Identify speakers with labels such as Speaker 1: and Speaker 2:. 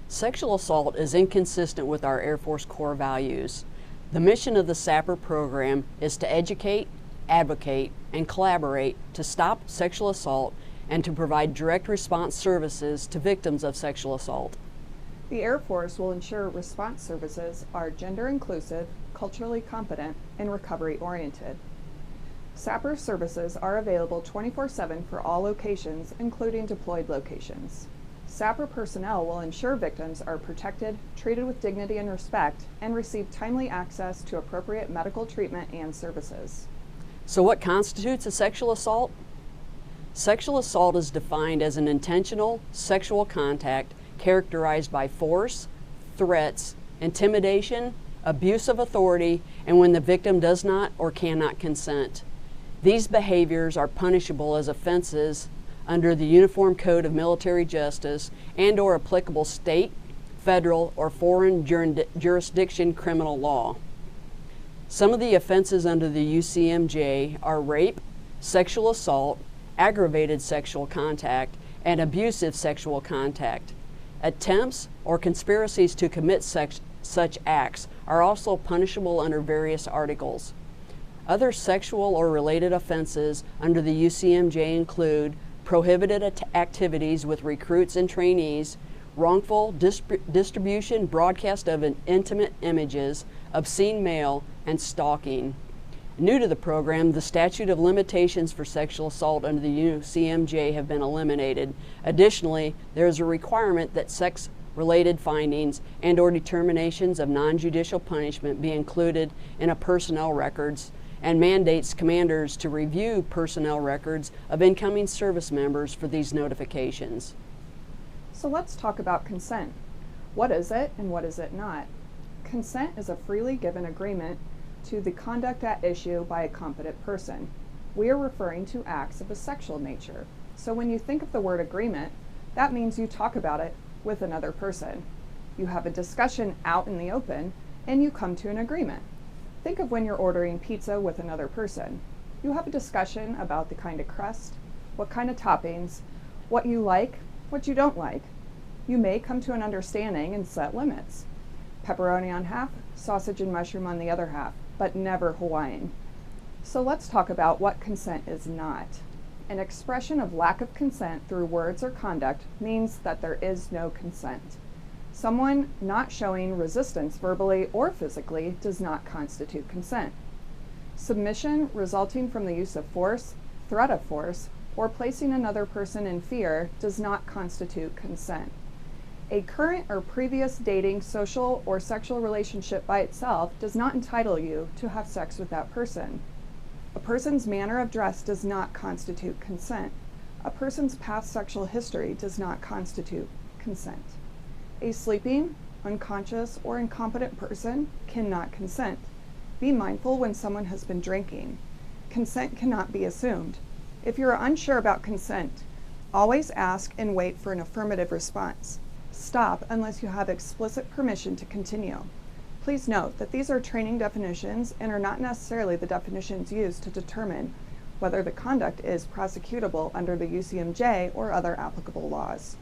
Speaker 1: Sexual assault is inconsistent with our Air Force core values. The mission of the SAPR program is to educate, advocate, and collaborate to stop sexual assault and to provide direct response services to victims of sexual assault.
Speaker 2: The Air Force will ensure response services are gender inclusive, culturally competent, and recovery oriented. SAPR services are available 24/7 for all locations, including deployed locations. SAPR personnel will ensure victims are protected, treated with dignity and respect, and receive timely access to appropriate medical treatment and services.
Speaker 1: So what constitutes a sexual assault? Sexual assault is defined as an intentional sexual contact characterized by force, threats, intimidation, abuse of authority, and when the victim does not or cannot consent. These behaviors are punishable as offenses under the Uniform Code of Military Justice and/or applicable state, federal, or foreign jurisdiction criminal law. Some of the offenses under the UCMJ are rape, sexual assault, aggravated sexual contact, and abusive sexual contact. Attempts or conspiracies to commit such acts are also punishable under various articles. Other sexual or related offenses under the UCMJ include prohibited activities with recruits and trainees, wrongful distribution, broadcast of intimate images, obscene mail, and stalking. New to the program, the statute of limitations for sexual assault under the UCMJ have been eliminated. Additionally, there is a requirement that sex-related findings and/or determinations of non-judicial punishment be included in a personnel records and mandates commanders to review personnel records of incoming service members for these notifications.
Speaker 2: So let's talk about consent. What is it and what is it not? Consent is a freely given agreement to the conduct at issue by a competent person. We are referring to acts of a sexual nature. So when you think of the word agreement, that means you talk about it with another person. You have a discussion out in the open and you come to an agreement. Think of when you're ordering pizza with another person. You have a discussion about the kind of crust, what kind of toppings, what you like, what you don't like. You may come to an understanding and set limits. Pepperoni on half, sausage and mushroom on the other half, but never Hawaiian. So let's talk about what consent is not. An expression of lack of consent through words or conduct means that there is no consent. Someone not showing resistance verbally or physically does not constitute consent. Submission resulting from the use of force, threat of force, or placing another person in fear does not constitute consent. A current or previous dating, social, or sexual relationship by itself does not entitle you to have sex with that person. A person's manner of dress does not constitute consent. A person's past sexual history does not constitute consent. A sleeping, unconscious, or incompetent person cannot consent. Be mindful when someone has been drinking. Consent cannot be assumed. If you are unsure about consent, always ask and wait for an affirmative response. Stop unless you have explicit permission to continue. Please note that these are training definitions and are not necessarily the definitions used to determine whether the conduct is prosecutable under the UCMJ or other applicable laws.